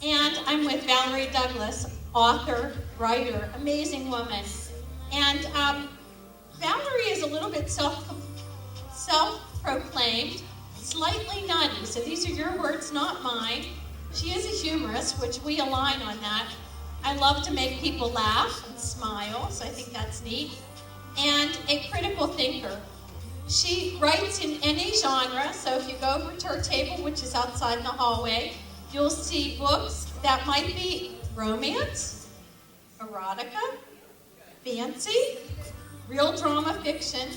And I'm with Valerie Douglas, author, writer, amazing woman. And Valerie is a little bit self-proclaimed, slightly nutty. So these are your words, not mine. She is a humorist, which we align on that. I love to make people laugh and smile, so I think that's neat. And a critical thinker. She writes in any genre, so if you go over to her table, which is outside in the hallway, you'll see books that might be romance, erotica, fancy, real drama fiction,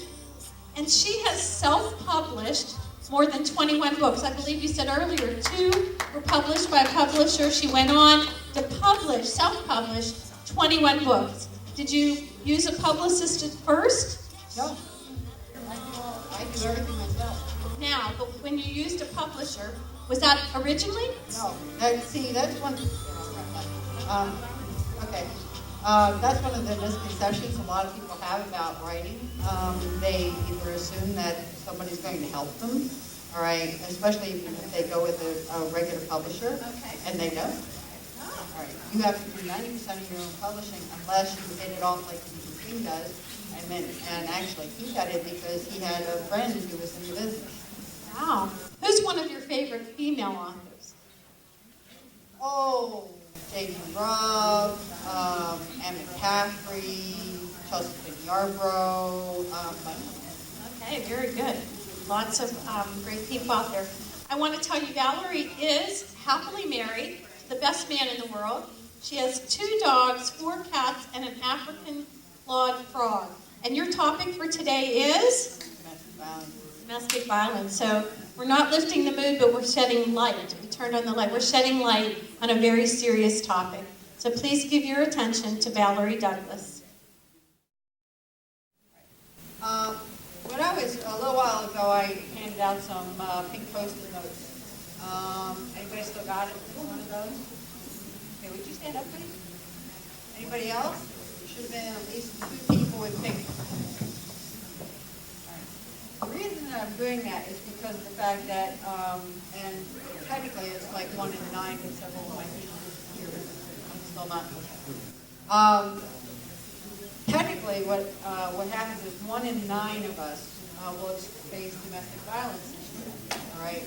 and she has self-published more than 21 books. I believe you said earlier 2 were published by a publisher. She went on to publish, self-publish 21 books. Did you use a publicist at first? No. I do everything myself. Now, but when you used a publisher, was that originally? No. That's one. Okay. That's one of the misconceptions a lot of people have about writing. They either assume that somebody's going to help them, all right, especially if they go with a regular publisher, and they don't. All right. You have to do 90% of your own publishing unless you hit it off like Stephen King does. And actually, he got it because he had a friend who was in the business. Wow. Who's one of your favorite female authors? Oh, J.D. Robb, Anne McCaffrey, Chelsea Yarbrough. Okay, very good. Lots of great people out there. I want to tell you, Valerie is happily married to the best man in the world. She has 2 dogs, 4 cats, and an African clawed frog. And your topic for today is? Domestic violence. Domestic violence. So we're not lifting the mood, but we're shedding light. We turned on the light. We're shedding light on a very serious topic. So please give your attention to Valerie Douglas. When I was, a little while ago, I handed out some pink Post-it notes. Anybody still got it? One of those? Okay, would you stand up, please? Anybody else? There should have been at least 2 people with pink. The reason that I'm doing that is because of the fact that, and technically it's like 1 in 9, but several of my teachers here, I'm still not. Technically, what happens is 1 in 9 of us will face domestic violence this year. All right,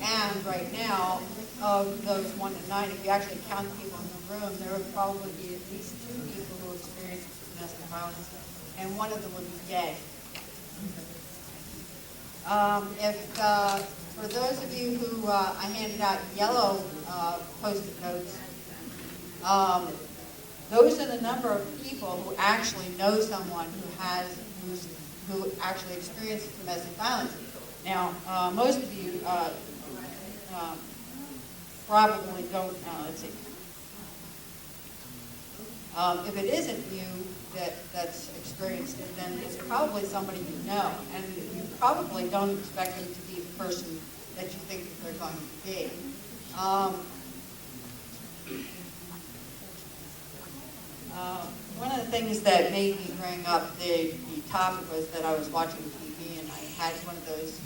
and right now, of those 1 in 9, if you actually count the people in the room, there would probably be at least 2 people who experience domestic violence, and one of them would be gay. For those of you who I handed out yellow Post-it notes, those are the number of people who actually know someone who actually experienced domestic violence. Now, most of you probably don't. Let's see. If it isn't you that's experienced it, then it's probably somebody you know, and you probably don't expect them to be the person that you think that they're going to be. One of the things that made me bring up the topic was that I was watching TV and I had one of those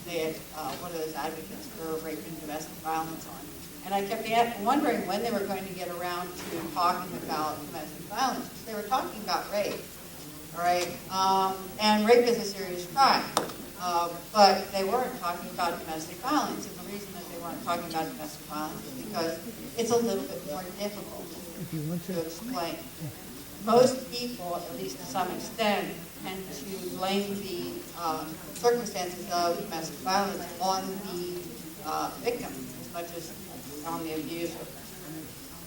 advocates for rape and domestic violence on. And I kept wondering when they were going to get around to talking about domestic violence. They were talking about rape, all right? And rape is a serious crime, but they weren't talking about domestic violence. And the reason that they weren't talking about domestic violence is because it's a little bit more difficult to explain. Most people, at least to some extent, tend to blame the circumstances of domestic violence on the victim as much as on the abuser.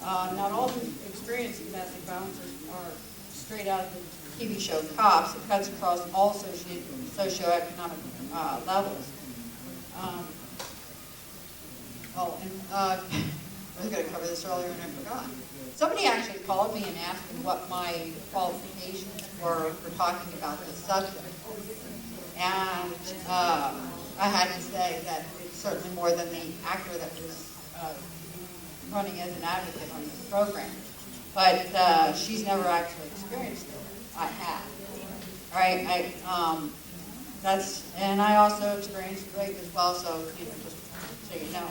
Not all who experience domestic violence are straight out of the TV show Cops. It cuts across all socioeconomic levels. I was going to cover this earlier and I forgot. Somebody actually called me and asked me what my qualifications were for talking about this subject. And I had to say that it's certainly more than the actor that was running as an advocate on this program. But she's never actually experienced it. I have. All right, and I also experienced rape as well, so just so you know.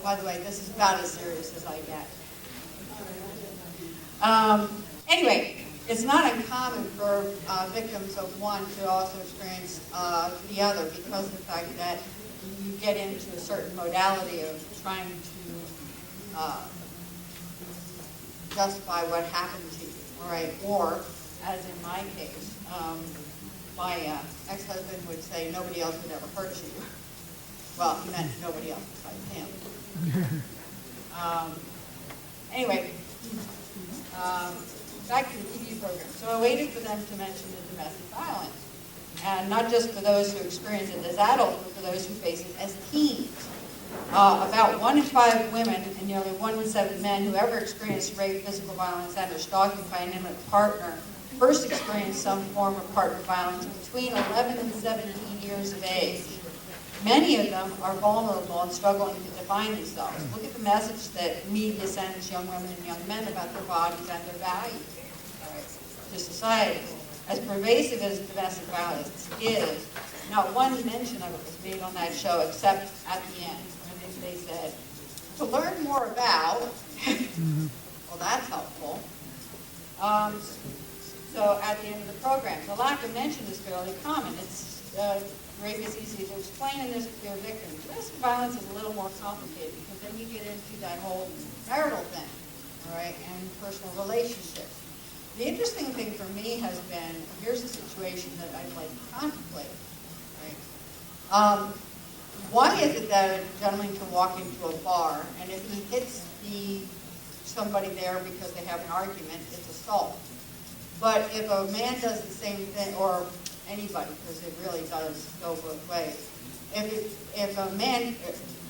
By the way, this is about as serious as I get. Anyway, it's not uncommon for victims of one to also experience the other because of the fact that you get into a certain modality of trying to justify what happened to you, all right? Or, as in my case, my ex-husband would say nobody else would ever hurt you. Well, he meant nobody else besides him. Anyway, back to the TV program. So I waited for them to mention the domestic violence. And not just for those who experience it as adults, but for those who face it as teens. About 1 in 5 women and nearly 1 in 7 men who ever experienced rape, physical violence, and or stalking by an intimate partner first experienced some form of partner violence between 11 and 17 years of age. Many of them are vulnerable and struggling to define themselves. Look at the message that media sends young women and young men about their bodies and their values, all right, to society. As pervasive as domestic violence is, not one mention of it was made on that show except at the end when they said, to learn more about, well, that's helpful. So at the end of the program, the lack of mention is fairly common. It's rape is easy to explain and there's a clear victim. Domestic violence is a little more complicated because then you get into that whole marital thing, all right, and personal relationships. The interesting thing for me has been, here's a situation that I'd like to contemplate, right? Why is it that a gentleman can walk into a bar and if he hits somebody there because they have an argument, it's assault? But if a man does the same thing, or anybody, because it really does go both ways. If a man,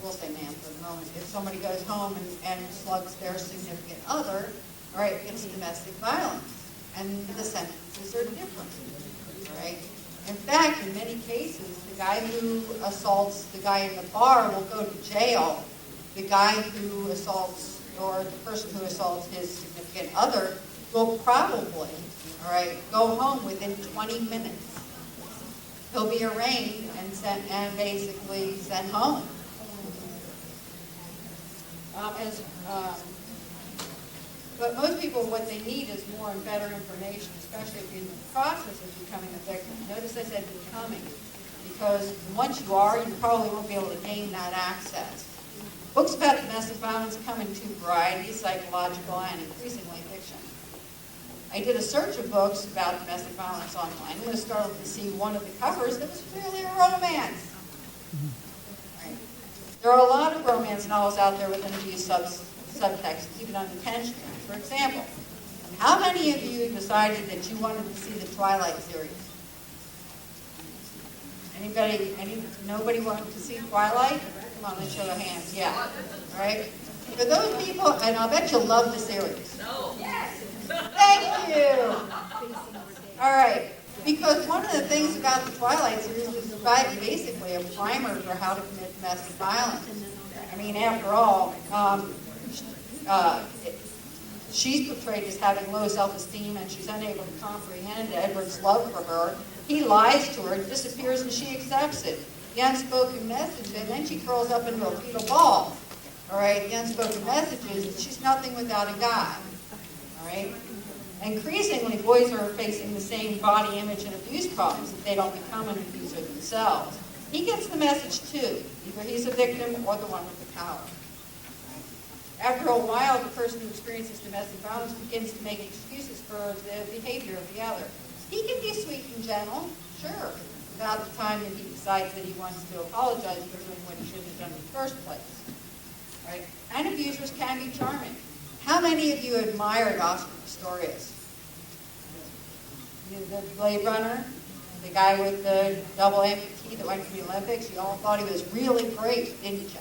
we'll say man for the moment, if somebody goes home and slugs their significant other, all right, it's domestic violence. And the sentences are different, all right? In fact, in many cases, the guy who assaults the guy in the bar will go to jail. The guy who assaults, or the person who assaults his significant other will probably, all right, go home within 20 minutes. He'll be arraigned and basically sent home. But most people, what they need is more and better information, especially if you're in the process of becoming a victim. Notice I said becoming, because once you are, you probably won't be able to gain that access. Books about domestic violence come in two varieties, psychological and increasingly fiction. I did a search of books about domestic violence online and was startled to see one of the covers that was clearly a romance. Right. There are a lot of romance novels out there with an abuse subtext, even unintentional. For example, how many of you decided that you wanted to see the Twilight series? Nobody wanted to see Twilight? Come on, let's show of hands. Yeah. All right. For those people, and I'll bet you'll love the series. No. Yes. Thank you. All right. Because one of the things about the Twilight series is basically a primer for how to commit domestic violence. I mean, after all, she's portrayed as having low self-esteem and she's unable to comprehend Edward's love for her. He lies to her, disappears, and she accepts it. The unspoken message, and then she curls up into a fetal ball. All right, the unspoken message is that she's nothing without a guy. All right? Increasingly, boys are facing the same body image and abuse problems if they don't become an abuser themselves. He gets the message too. Either he's a victim or the one with the power. After a while, the person who experiences domestic violence begins to make excuses for the behavior of the other. He can be sweet and gentle, sure, about the time that he decides that he wants to apologize for doing what he shouldn't have done in the first place. Right? And abusers can be charming. How many of you admired Oscar Pistorius? The Blade Runner, the guy with the double amputee that went to the Olympics, you all thought he was really great, didn't you?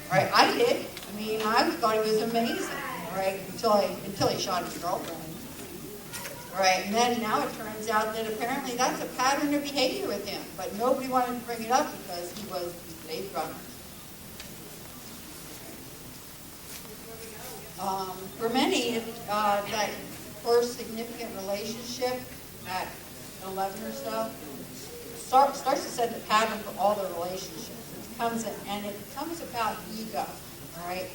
Right? I did. I mean, I thought he was amazing, all right, until he shot his girlfriend. All right, and then now it turns out that apparently that's a pattern of behavior with him, but nobody wanted to bring it up because he was the Blade Runner. For many, that first significant relationship at 11 or so starts to set the pattern for all their relationships. It's comes in, and it comes about ego, all right?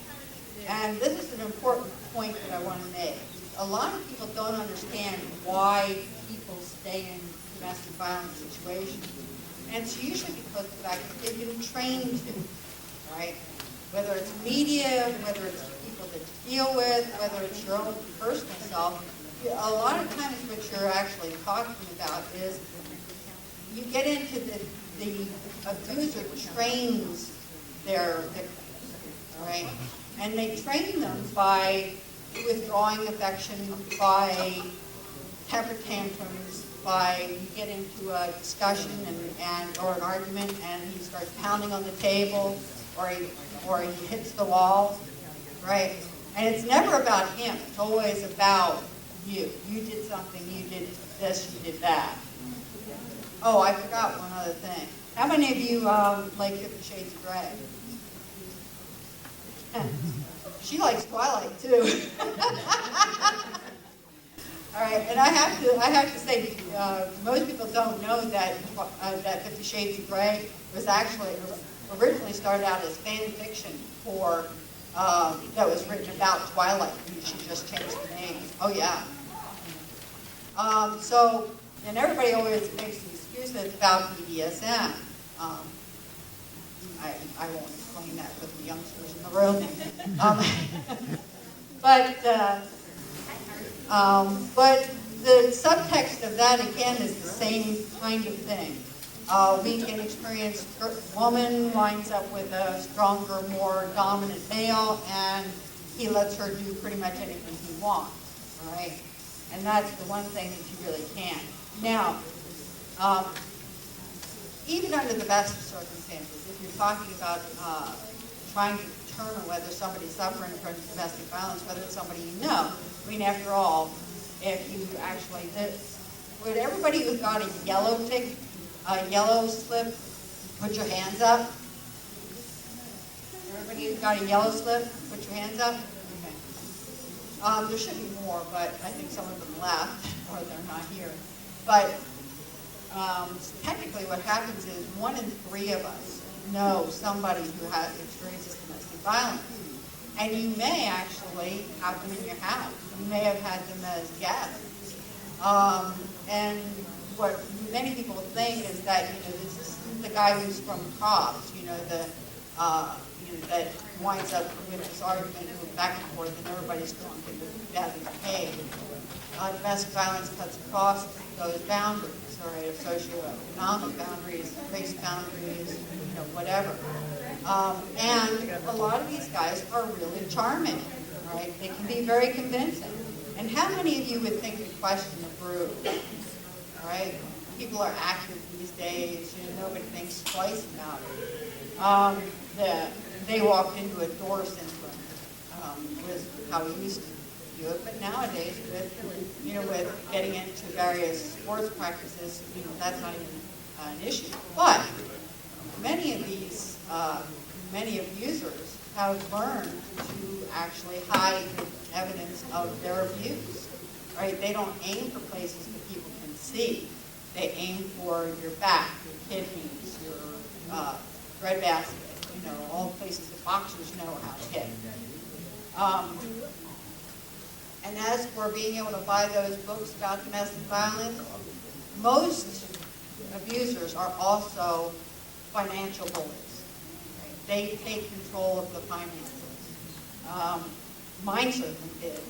And this is an important point that I want to make. A lot of people don't understand why people stay in domestic violence situations. And it's usually because of the fact that they've been trained to, right? Whether it's media, whether it's people that you deal with, whether it's your own personal self, a lot of times what you're actually talking about is you get into the abuser trains their victims, right? And they train them by withdrawing affection, by temper tantrums, by you get into a discussion or an argument and he starts pounding on the table or he hits the wall, right? And it's never about him. It's always about you. You did something, you did this, you did that. Oh, I forgot one other thing. How many of you like 50 Shades of Grey? She likes Twilight too. All right, and I have to say, most people don't know that 50 Shades of Grey was actually originally started out as fan fiction for that was written about Twilight. She just changed the name. Oh yeah. And everybody always makes the excuses about BDSM. I won't explain that with the youngsters in the room. But the subtext of that, again, is the same kind of thing. We can experience a woman winds up with a stronger, more dominant male, and he lets her do pretty much anything he wants, all right? And that's the one thing that you really can't. Now, even under the best of circumstances, if you're talking about trying to determine whether somebody's suffering from domestic violence, whether it's somebody you know, I mean, after all, if you actually did, would everybody who got a yellow slip, put your hands up? Everybody who got a yellow slip, put your hands up? Okay. There should be more, but I think some of them left, or they're not here. But technically what happens is 1 in 3 of us know somebody who has experiences domestic violence. And you may actually have them in your house. You may have had them as guests. And what many people think is that, this is the guy who's from cops, that winds up with this argument going back and forth and everybody's drunk and badly behaved. Domestic violence cuts across those boundaries, all right, of socioeconomic boundaries, race boundaries, whatever. And a lot of these guys are really charming, right? They can be very convincing. And how many of you would think to question the brew? All right? People are active these days. Nobody thinks twice about it. They walked into a door syndrome was how we used to do it. But nowadays, with getting into various sports practices, that's not even an issue. But many of these, many abusers have learned to actually hide evidence of their abuse, right? They don't aim for places that people can see. They aim for your back, your kidneys, your breadbasket, all places that boxers know how to hit. And as for being able to buy those books about domestic violence, most abusers are also financial bullies. Right? They take control of the finances. Mine certainly did.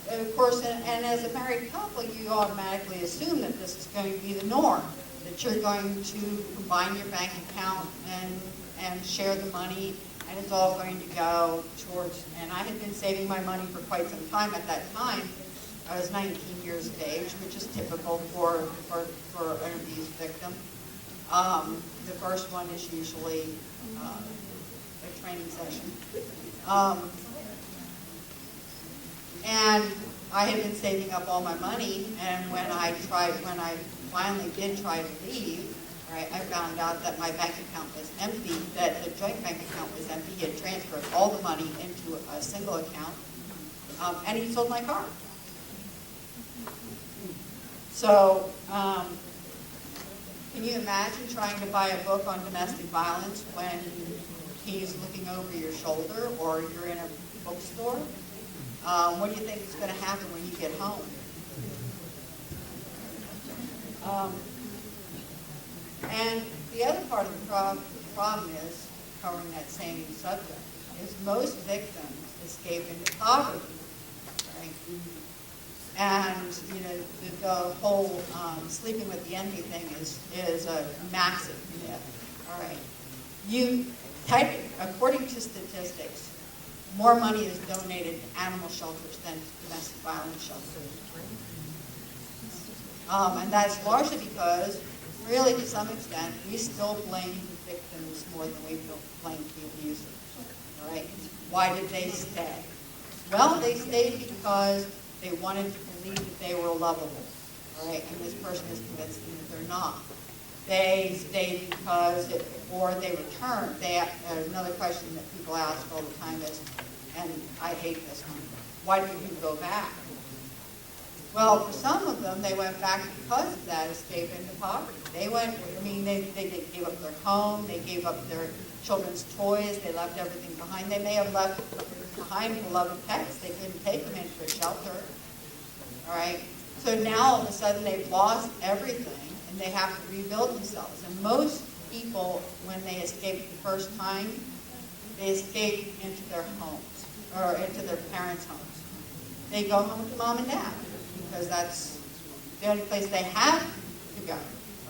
Of course, and as a married couple, you automatically assume that this is going to be the norm, that you're going to combine your bank account and share the money, and it's all going to go towards, and I had been saving my money for quite some time at that time. I was 19 years of age, which is typical for an abuse victim. The first one is usually a training session. And I had been saving up all my money, and when I finally did try to leave, right, I found out that my bank account was empty, that the joint bank account was empty. He had transferred all the money into a single account, and he sold my car. Can you imagine trying to buy a book on domestic violence when he's looking over your shoulder or you're in a bookstore? What do you think is going to happen when you get home? And the other part of the problem is, covering that same subject, is most victims escape into poverty, right? And the whole sleeping with the enemy thing is a massive myth. All right, according to statistics, more money is donated to animal shelters than to domestic violence shelters. And that's largely because, really, to some extent, we still blame the victims more than we blame the abusers. All right? Why did they stay? Well, they stayed because they wanted to believe that they were lovable. All right? And this person is convinced them that they're not. They stayed because, or they returned. Another question that people ask all the time is, and I hate this one, why did you go back? Well, for some of them, they went back because of that escape into poverty. They gave up their home, they gave up their children's toys, they left everything behind. They may have left behind beloved pets. They couldn't take them into a shelter. All right? So now, all of a sudden, they've lost everything, and they have to rebuild themselves. And most people, when they escape the first time, they escape into their homes, or into their parents' homes. They go home to mom and dad, because that's the only place they have to go,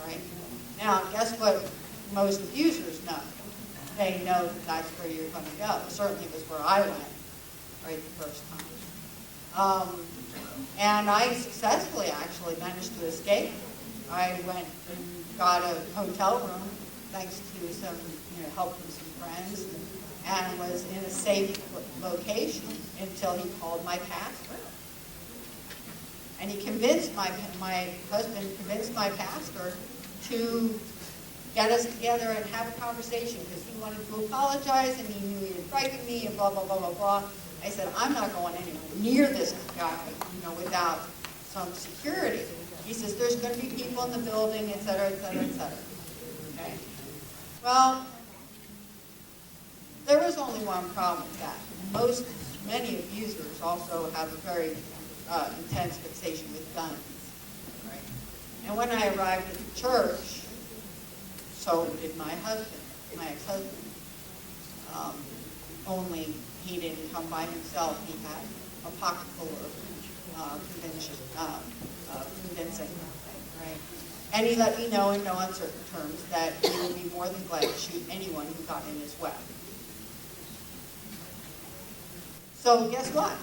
right? Now, guess what most abusers know? They know that that's where you're going to go. Certainly it was where I went, right, the first time. And I successfully actually managed to escape. I went and got a hotel room, thanks to some help from some friends, and was in a safe location until he called my pastor. And he convinced my husband convinced my pastor to get us together and have a conversation, because he wanted to apologize and he knew he had frightened me and blah, blah, blah, blah, blah. I said, I'm not going anywhere near this guy, without some security. He says, there's going to be people in the building, et cetera, et cetera, et cetera. Okay? Well, there was only one problem with that. Many abusers also have a very intense fixation with guns. Right? And when I arrived at the church, so did my husband, my ex-husband. Only he didn't come by himself. He had a pocket full of convincing, right? And he let me know in no uncertain terms that he would be more than glad to shoot anyone who got in his way. So guess what?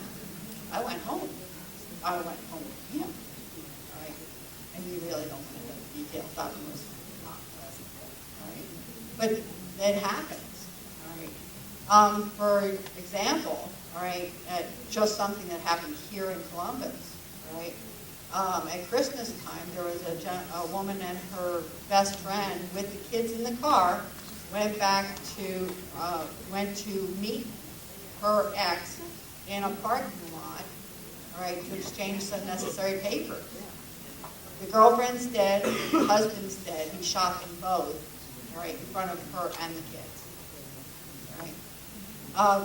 I went home. I went home with him, right? And you really don't want to know the details. That was not pleasant, right? But it happens, all right? For example, all right, just something that happened here in Columbus, right? At Christmas time, there was a woman and her best friend with the kids in the car went to meet her ex in a parking lot, all right, to exchange some necessary papers. The girlfriend's dead, the husband's dead. He shot them both, all right, in front of her and the kids. All right.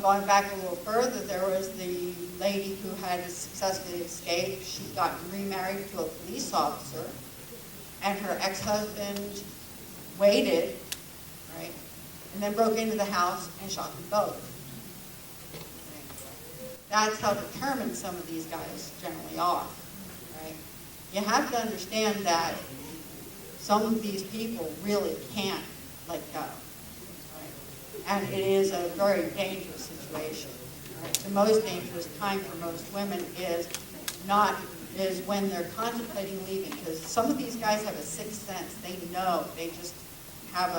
Going back a little further, there was the lady who had successfully escaped. She'd gotten remarried to a police officer, and her ex-husband waited, right, and then broke into the house and shot them both. That's how determined some of these guys generally are, right? You have to understand that some of these people really can't let go, right? And it is a very dangerous situation, right? The most dangerous time for most women is when they're contemplating leaving, because some of these guys have a sixth sense. They know. They just have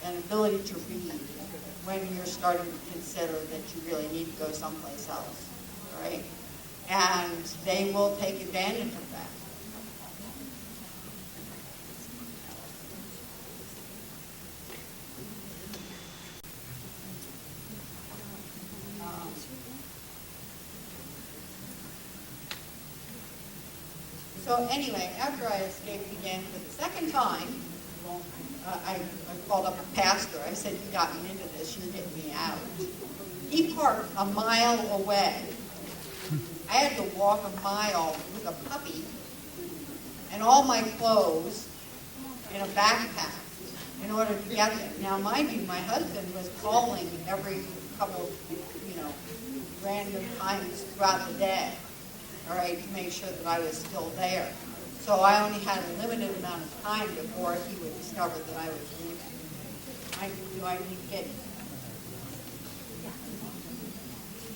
an ability to read when you're starting to consider that you really need to go someplace else, right? And they will take advantage of that. So anyway, after I escaped again for the second time, I called up a pastor. I said, you got me into this, you're getting me out. He parked a mile away. I had to walk a mile with a puppy and all my clothes in a backpack in order to get there. Now, mind you, my husband was calling every couple, random times throughout the day, all right, to make sure that I was still there. So I only had a limited amount of time before he would discover that I was leaving. Do I need to get...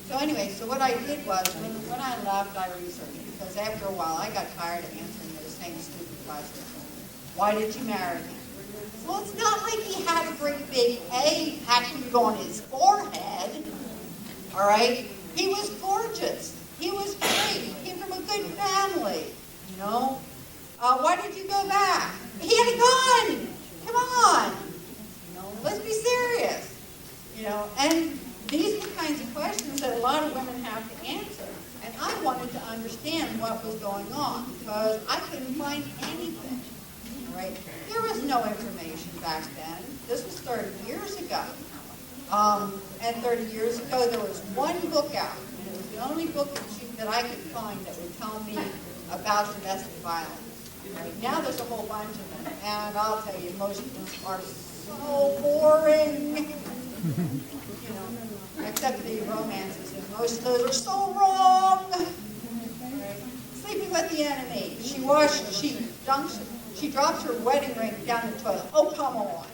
So anyway, so what I did was, when I left, I researched, because after a while, I got tired of answering those same stupid questions. Why did you marry him? Well, it's not like he had a great big A tattooed on his forehead, all right? He was gorgeous. He was great. He came from a good family, you know? Why did you go back? He had a gun. Come on. Let's be serious. And these are the kinds of questions that a lot of women have to answer. And I wanted to understand what was going on because I couldn't find anything. Right? There was no information back then. This was 30 years ago. And 30 years ago, there was one book out. And it was the only book that I could find that would tell me about domestic violence. Right? Now there's a whole bunch of them. And I'll tell you, most of them are so boring. Except the romances. And most of those are so wrong. Right? Sleeping with the enemy. She drops her wedding ring down the toilet. Oh, come on. All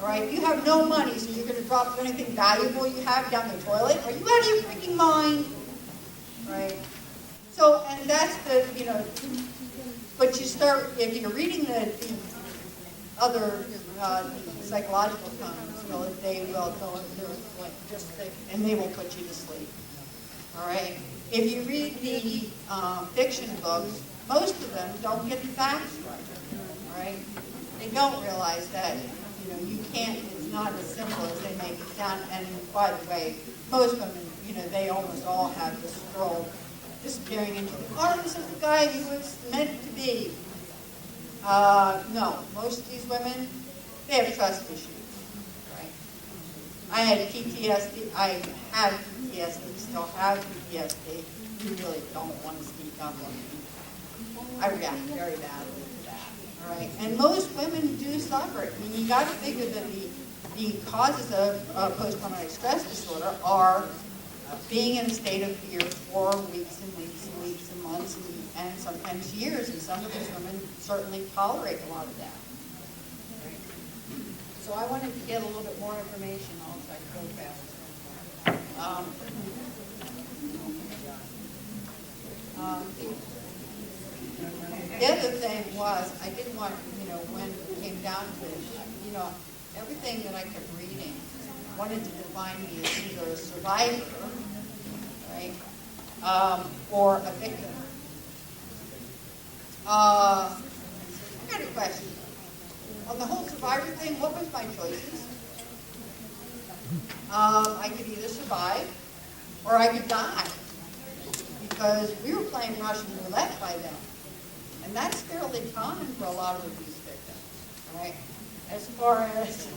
right? You have no money, so you're going to drop anything valuable you have down the toilet? Are you out of your freaking mind? Right? So, and that's but you start, if you're reading the other psychological comments, they will go and they will put you to sleep. All right? If you read the fiction books, most of them don't get the facts right. Right? They don't realize that, you can't, it's not as simple as they make it sound. And by the way, most women, they almost all have this girl disappearing into the arms of the guy who was meant to be. No, most of these women, they have trust issues. Right? I had PTSD, still have PTSD. You really don't want to speak up on me. I react very badly to that. All right, and most women do suffer it. I mean, you got to figure that the causes of post-traumatic stress disorder are being in a state of fear for weeks and weeks and weeks and months and sometimes years. And some of these women certainly tolerate a lot of that. Right? So I wanted to get a little bit more information. I'll try to go fast. The other thing was, I didn't want, when it came down to it, everything that I kept reading wanted to define me as either a survivor, right, or a victim. I got a question. On the whole survivor thing, what was my choices? I could either survive or I could die. Because we were playing Russian roulette by then. And that's fairly common for a lot of abuse victims, right? As far as,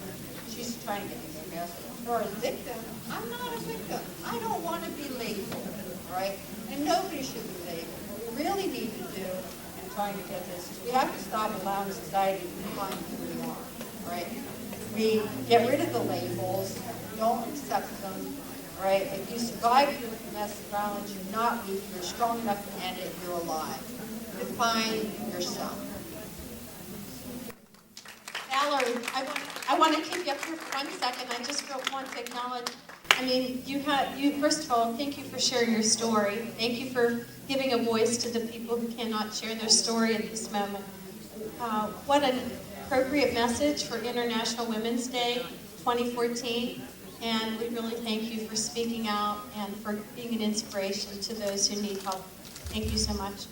she's trying to get me to guess, as far as victim, I'm not a victim. I don't want to be labeled, right? And nobody should be labeled. What we really need to do in trying to get this is we have to stop allowing society to define who we are, right? We get rid of the labels, don't accept them, right? If you survive domestic violence, you're not weak, you're strong enough to end it, you're alive. Define yourself. Valerie, I want to keep you up here for 1 second. I just want to acknowledge, you first of all, thank you for sharing your story. Thank you for giving a voice to the people who cannot share their story at this moment. What an appropriate message for International Women's Day 2014. And we really thank you for speaking out and for being an inspiration to those who need help. Thank you so much.